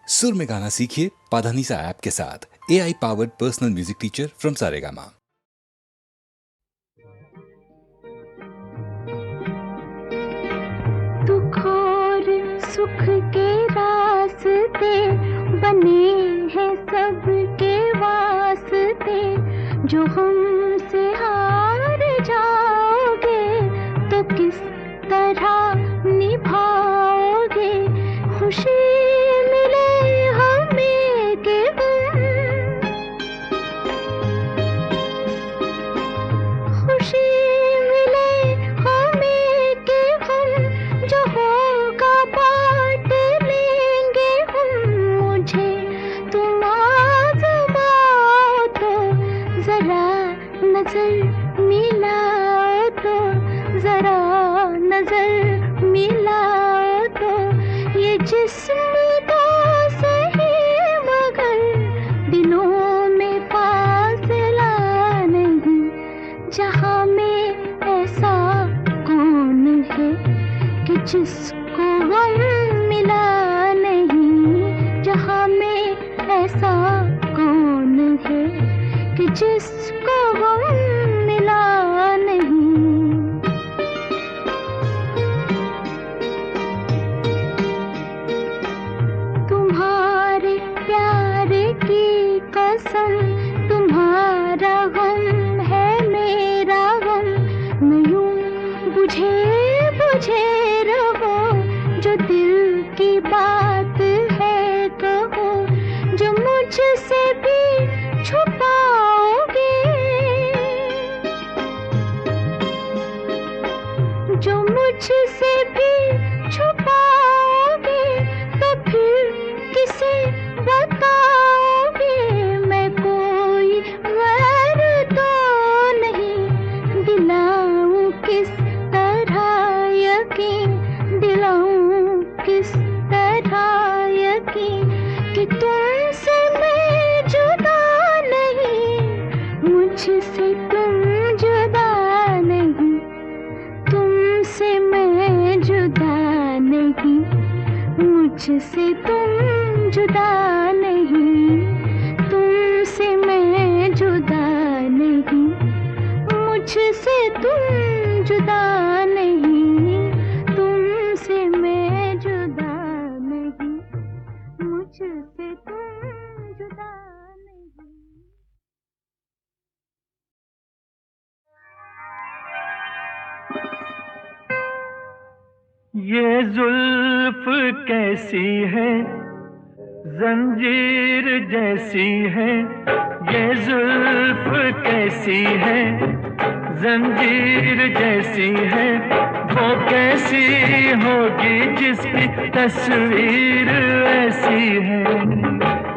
सुर में गाना सीखिए पाधानीसा ऐप के साथ। AI powered personal music teacher from Saregama. दुख और सुख के रास्ते बने हैं सबके वास्ते। जो हमसे हार जाओगे तो किस तरह निभाओगे। खुशी मिले हमें के गम, खुशी मिले हमें के गम। जो होगा बांट लेंगे हम। मुझे तुम आज़माओ तो जरा नजर मिलाओ तो, जरा नजर मिलाओ तो। ये जिस्म तो सही मगर दिलों में फासला नहीं। जहाँ में ऐसा कौन है कि जिसको गम मिला नहीं। जहाँ में ऐसा कौन है कि जिसको गम मिला नहीं। तुम्हारे प्यार की कसम, तुम्हारा गम है मेरा गम। मैं यूं बुझे बुझे रहो, जो दिल की बात है कहो। जो मुझसे भी छुपाओगे, जो मुझसे भी छुपाओगे तो फिर किसे बताओगे। मैं कोई गैर तो नहीं, दिलाऊं किस तरह यकीन, दिलाऊं किस तरह यकीन कि तुमसे मैं जुदा नहीं। मुझसे तुम जुदा नहीं, तुमसे मैं जुदा नहीं। मुझसे तुम जुदा नहीं, तुमसे मैं जुदा नहीं। मुझसे तुम जुदा नहीं, तुमसे मैं जुदा नहीं। मुझसे तुम जुदा नहीं। ये जुल्फ कैसी है, जंजीर जैसी है। ये जुल्फ कैसी है, जंजीर जैसी है। वो कैसी होगी जिसकी तस्वीर ऐसी है।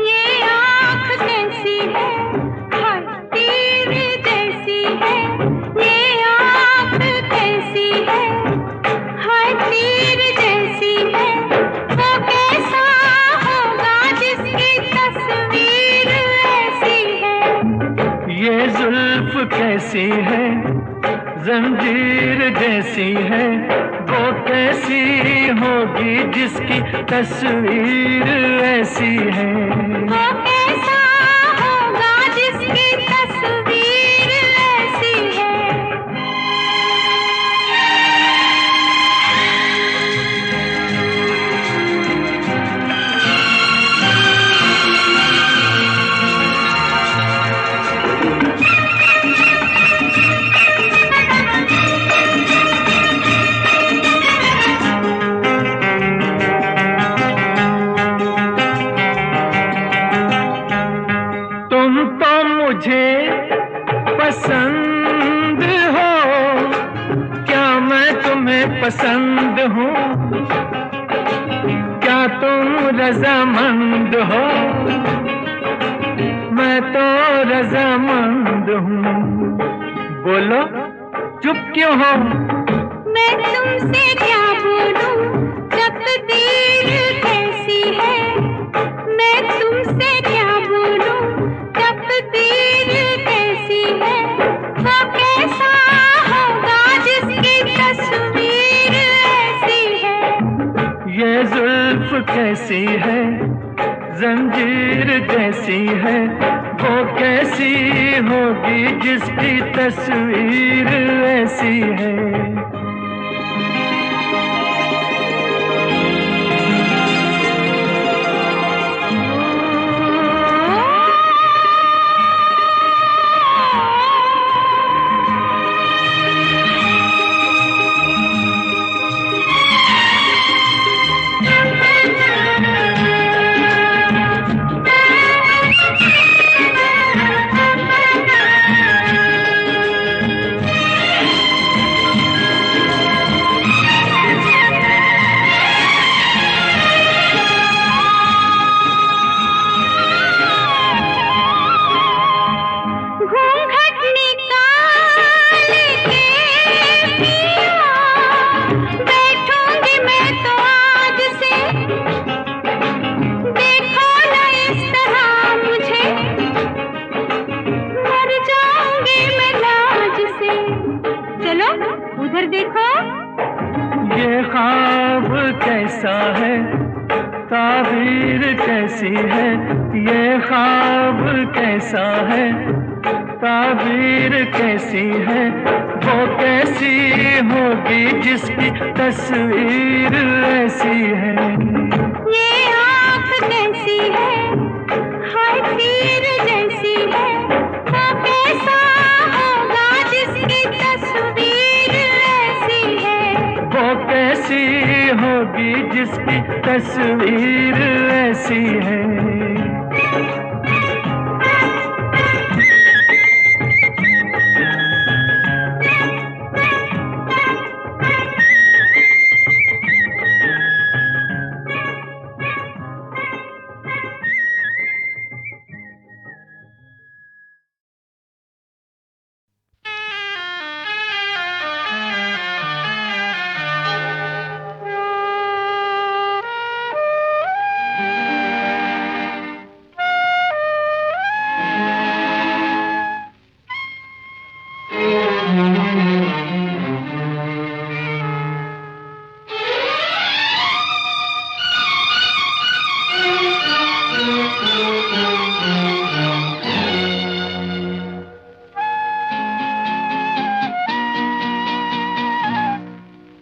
ये आँख कैसी है, हाय तीर जैसी है। ये आँख कैसी है, हाय तीर जैसी है। वो कैसा होगा जिसकी तस्वीर ऐसी है। ये जुल्फ कैसी है, जंजीर जैसी है। वो कैसी होगी जिसकी तस्वीर ऐसी है। वो कैसा होगा जिसकी तस्वीर ऐसी है। मुझे पसंद हो, क्या मैं तुम्हें पसंद हूँ? क्या तुम रजामंद हो? मैं तो रजामंद हूँ। बोलो चुप क्यों हो? मैं तुमसे क्या बोलूं, तकदीर कैसी है। मैं तुमसे क्या बोलूं, तकदीर कैसी है। वो कैसा होगा जिसकी तस्वीर ऐसी है। ये जुल्फ कैसी है, जंजीर जैसी है, वो कैसी होगी जिसकी तस्वीर ऐसी है। उधर देखो, ये ख्वाब कैसा है, ताबीर कैसी है, ये ख्वाब कैसा है, ताबीर कैसी है, वो कैसी होगी जिसकी तस्वीर ऐसी है। ये आँख कैसी है, हाय तीर जैसी है, वो कैसा होगा जिसकी तस्वीर ऐसी है। वो कैसी होगी जिसकी तस्वीर ऐसी है।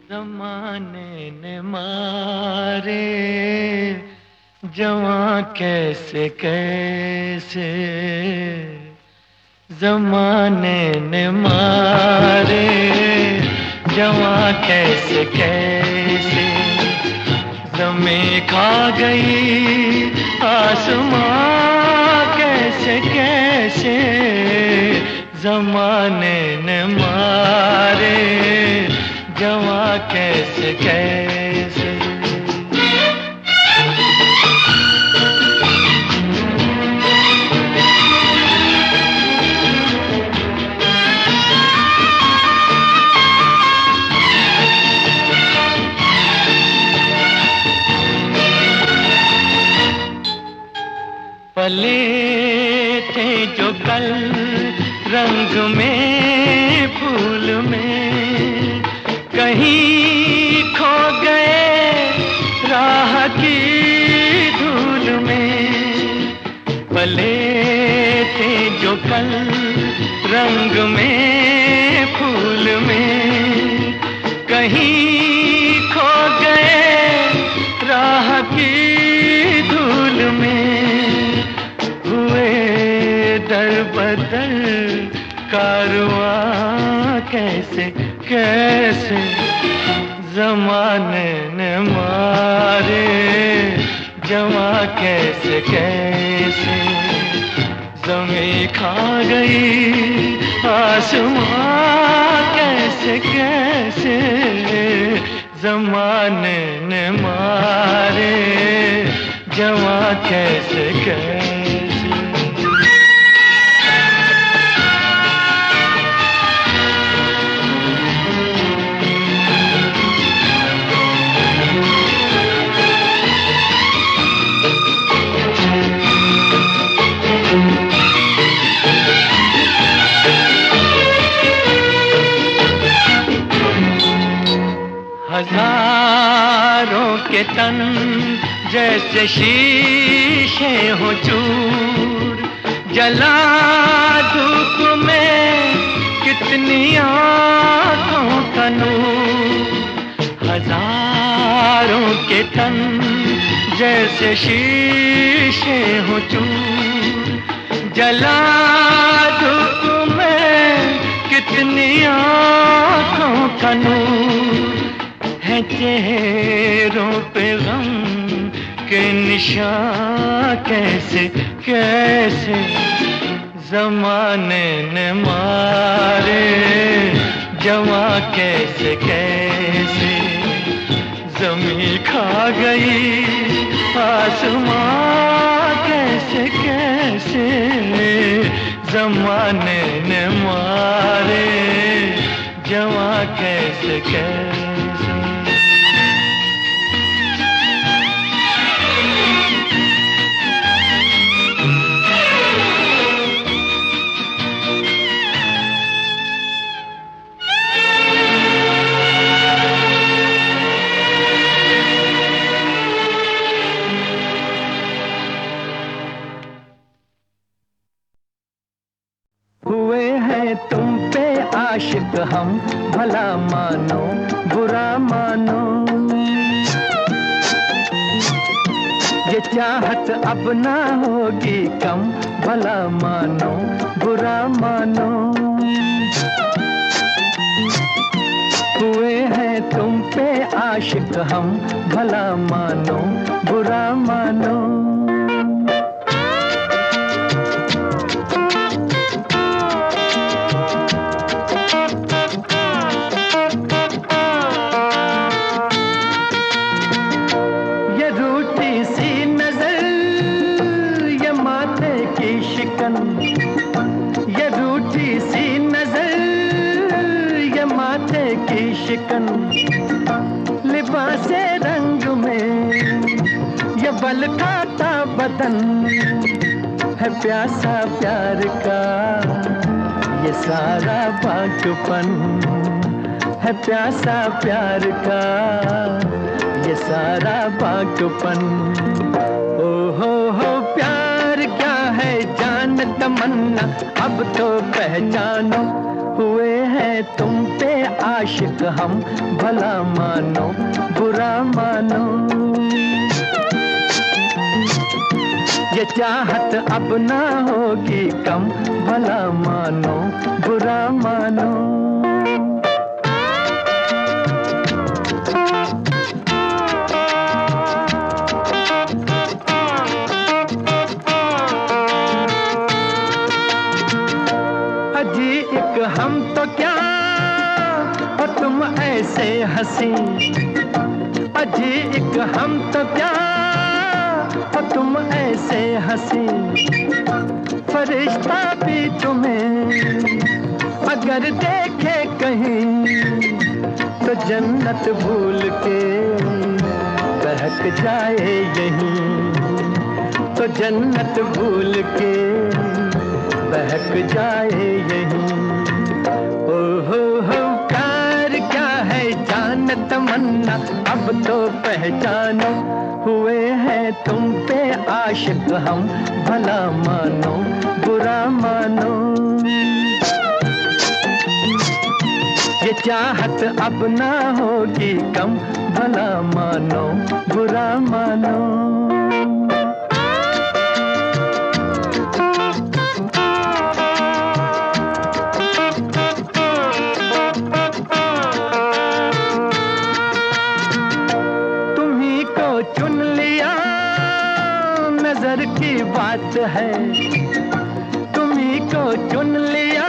जमाने ने मारे जवां कैसे कैसे, जमाने ने मारे जवां कैसे कैसे, ज़मीं खा गई आसमां कैसे कैसे, जमाने ने मारे जवां कैसे कैसे। पले थे जो कल रंग में फूल में, कहीं खो गए राह की धूल में। पले थे जो कल रंग में फूल में, कहीं खो गए राह की धूल में। हुए दर बदर कारवां कैसे कैसे, जमाने ने मारे जवां कैसे कैसे, ज़मीं खा गई आसमां कैसे कैसे, जमाने ने मारे जवां कैसे कैसे। हजारों के तन जैसे शीशे हो चूर, जला धूप में कितनी आँखों का नूर, हजारों के तन जैसे शीशे हो चूर, जला धूप में कितनी आँखों का नूर, है चेहरों पे गम के निशान कैसे कैसे जमाने ने मारे, जवा कैसे कैसे जमीन खा गई आसमां कैसे कैसे जमाने ने मारे, जवा कैसे कैसे। तुम पे आशिक हम, भला मानो बुरा मानो, ये चाहत अब ना होगी कम, भला मानो बुरा मानो। हुए हैं तुम पे आशिक हम, भला मानो बुरा मानो। ये रूठी सी नजर, ये माथे की शिकन, लिबासे रंग में ये बल खाता बदन, है प्यासा प्यार का ये सारा बांझपन, है प्यासा प्यार का ये सारा बांझपन। ओ हो प्यार क्या है जान तमन्ना, अब तो पहचानो। हुए हैं तुम पे आशिक हम, भला मानो बुरा मानो। ये चाहत अब ना होगी कम, भला मानो बुरा मानो। हम तो क्या और तुम ऐसे हंसी, अजी एक हम तो क्या और तुम ऐसे हंसी, फरिश्ता भी तुम्हें अगर देखे कहीं तो जन्नत भूल के बहक जाए यहीं, तो जन्नत भूल के बहक जाए यहीं। हो प्यार क्या है जान तमन्ना, अब तो पहचानो। हुए हैं तुम पे आशिक हम, भला मानो बुरा मानो। ये चाहत अब ना होगी कम, भला मानो बुरा मानो। चुन लिया नजर की बात है, तुम्ही को चुन लिया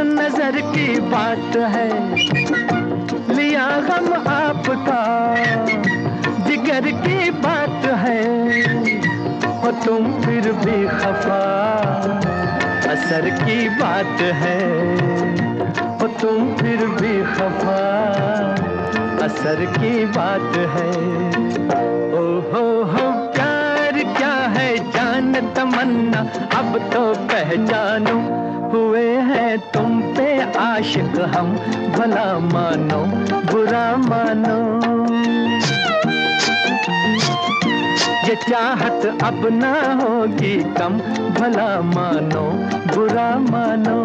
नजर की बात है, लिया गम आपका जिगर की बात है। हो तुम फिर भी खफा असर की बात है, हो तुम फिर भी खफा असर की बात है। ओ हो प्यार क्या है जान तमन्ना, अब तो पहचानो। हुए हैं तुम पे आशिक हम, भला मानो बुरा मानो। ये चाहत अब ना होगी कम, भला मानो बुरा मानो।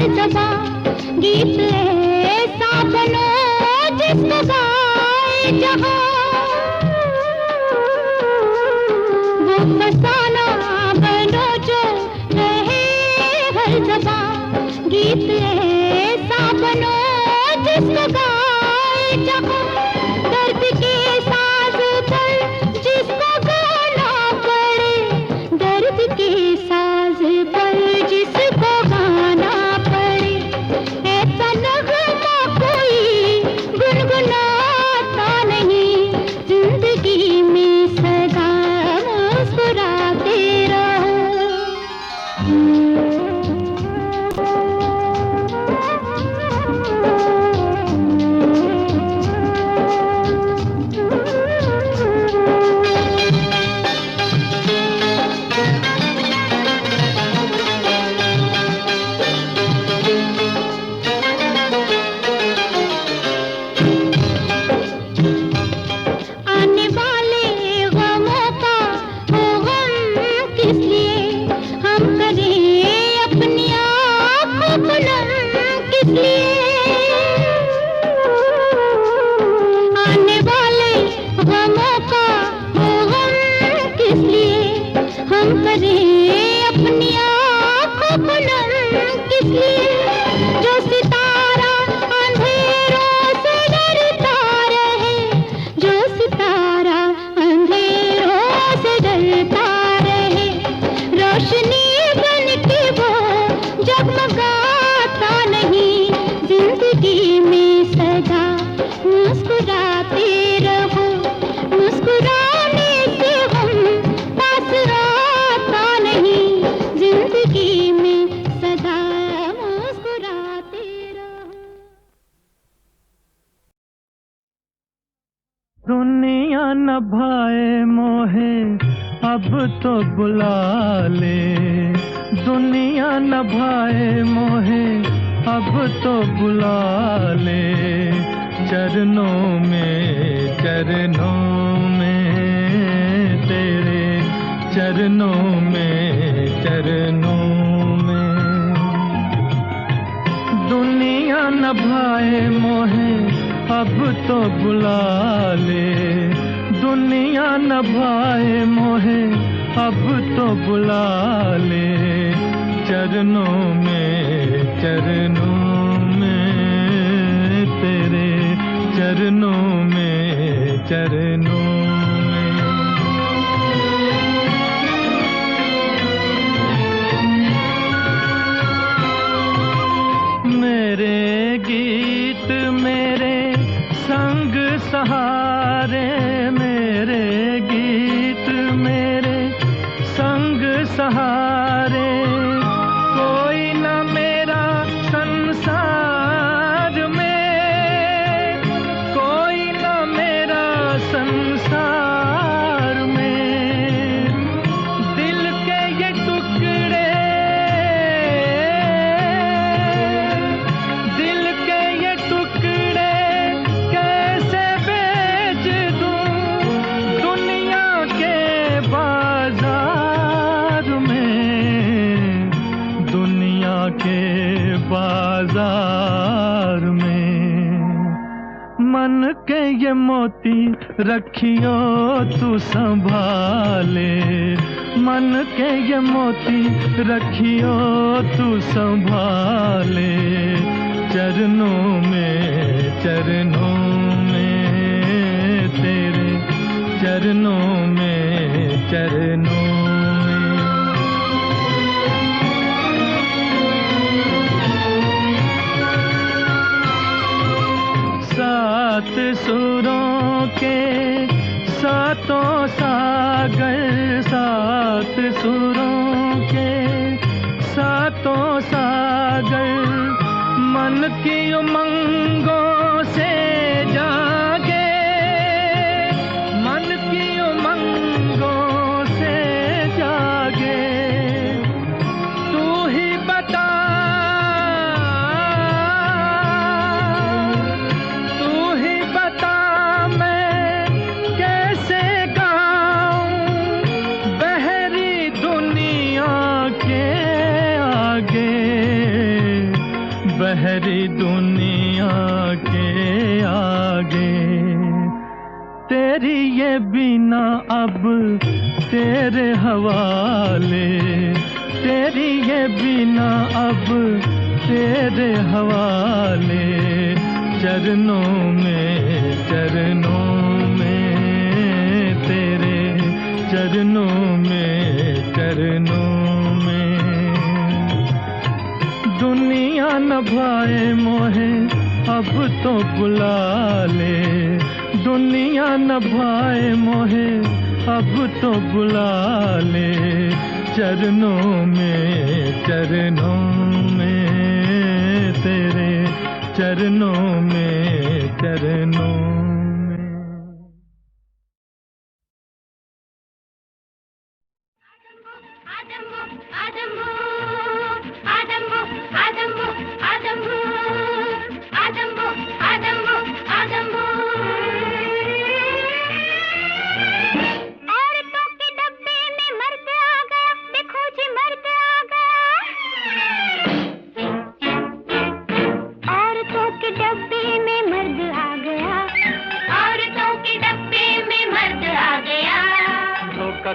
हर जबां गीत ऐसा बनो जिसको गाए जहां, वो फसाना बनो जो रहे हर जबां गीत ऐसा बनो जिसको गाए जहां, दर्द के साज पर जिसको गाना पड़े, दर्द के साज पर जिसको गाना पड़े, ऐसा नगमा कोई गुनगुनाता नहीं, जिंदगी में सदा मुस्कुराते रहो। आने वाले गमों का हो गम किस लिए, हम करें अपनी आँखों को नम किस लिए, आने वाले गमों का हो गम किस लिए, हम करें अपनी आँखों को नम किस लिए, जो सितारा अंधेरों से डरता रहे, जो सितारा अंधेरों से डरता रहे, रोशनी बन के वो जगमगाता नहीं, जिंदगी में सदा मुस्कुराते रहो, मुस्कुराने से हम पास आता नहीं, जिंदगी में सदा मुस्कुराते रहो। दुनिया न भाए मोहे अब तो बुला ले, दुनिया न भाए मोहे अब तो बुला ले, चरणों में तेरे, चरणों में दुनिया न भाए मोहे अब तो बुला ले, दुनिया न भाए मोहे अब तो बुला ले, चरणों में तेरे, चरणों में मेरे गीत मेरे संग सहारे, मेरे गीत मेरे संग सहारे, कोई न मेरा संसार में, कोई न मेरा संसार में, दिल के ये टुकड़े, दिल के ये टुकड़े कैसे बेच दूं दुनिया के बाजार में, दुनिया के बाजार में, मन के ये मोती रखियो तू संभाले, मन के ये मोती रखियो तू संभाले, चरणों में तेरे, चरणों में सात सुरों के सातों सागर, सात सुरों के सातों सागर, मन की उमंगों से जागे, मन की उमंगों से जागे, तू ही बता, तू ही बता मैं कैसे गाऊं बहरी दुनिया के आगे, बहरी दुनिया के आगे तेरी ये बिना अब तेरे हवाले, तेरी ये बिना अब तेरे हवाले, चरणों में तेरे, चरणों में दुनिया न भाए मोहे अब तो बुला ले, दुनिया न भाए मोहे अब तो बुला ले, चरणों में तेरे, चरणों में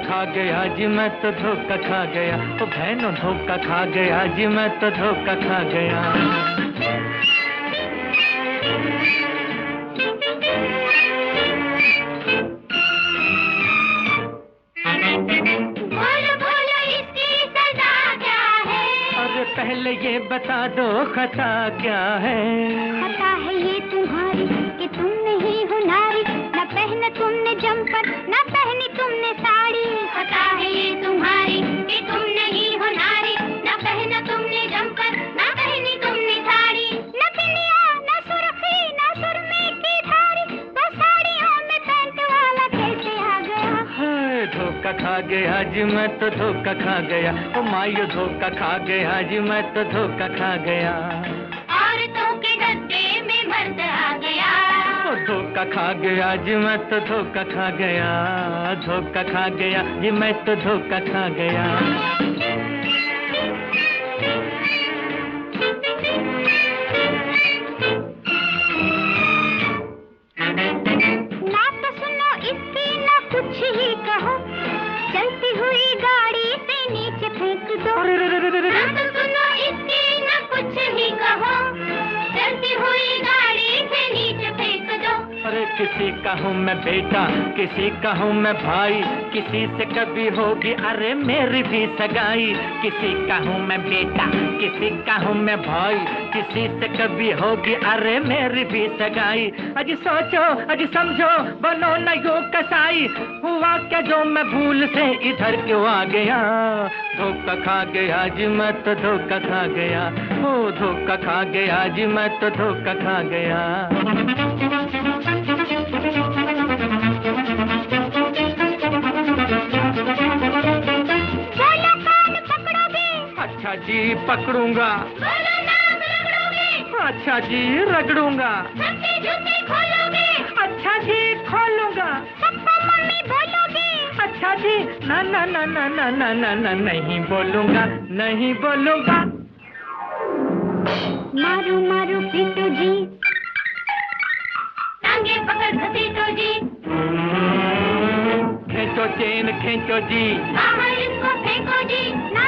खा गया जी मैं तो धोखा खा गया, ओ बहनों धोखा खा गया जी मैं तो धोखा खा गया। बोलो बोलो इसकी सजा क्या है? अरे पहले ये बता दो खता क्या है? खता है ये तुम्हारी कि तुम नहीं हो नारी, न पहना तुमने जमकर न पहनी तुमने साड़ी। खता है ये तुम्हारी कि तुम नहीं हो नारी, न पहना तुमने जमकर न पहनी तुमने साड़ी। न पिनिया न सुर्खी न सुरमे की धारी, तो साड़ियों में पैंट वाला कैसे आ गया? हाय धोखा खा गया जी मैं तो धोखा खा गया, ओ मायो धोखा खा गया जी मैं तो धोखा खा गया। औरतों के गद्दे में मर्द आ गया, ओ धोखा खा गया जी मैं तो धोखा खा गया, धोखा खा गया जी मैं तो धोखा खा गया। ना तो सुनो इसकी ना कुछ ही कहो, चलती हुई गाड़ी से नीचे फेंक दो। ना तो सुनो इसकी ना कुछ ही कहो, चलती हुई गाड़ी से नीचे फेंक दो। अरे किसी का हूँ मैं बेटा, किसी का हूँ मैं भाई, किसी से कभी होगी अरे मेरी भी सगाई। किसी का हूँ मैं बेटा, किसी का हूँ मैं भाई, किसी से कभी होगी अरे मेरी भी सगाई। अजी सोचो अजी समझो बनो न यूं कसाई, हुआ क्या जो मैं भूल से इधर क्यों आ गया? धोखा खा गया जी मैं तो धोखा खा गया, ओ धोखा खा गया जी मैं तो धोखा खा गया। बोलो कान पकड़ोगे? अच्छा जी पकड़ूंगा। बोलो नाक रगड़ोगे? अच्छा जी रगड़ूंगा। सबके जूते खोलोगे? अच्छा जी खोलूंगा। सबको मम्मी बोलोगे? अच्छा जी ना ना ना ना ना ना ना ना नहीं बोलूंगा, नहीं बोलूंगा। मारू मारू पीटो जी, टांगे पकड़ घसीटो जी, खींचो चेन खींचो जी, बाहर इसको फेंको जी, ना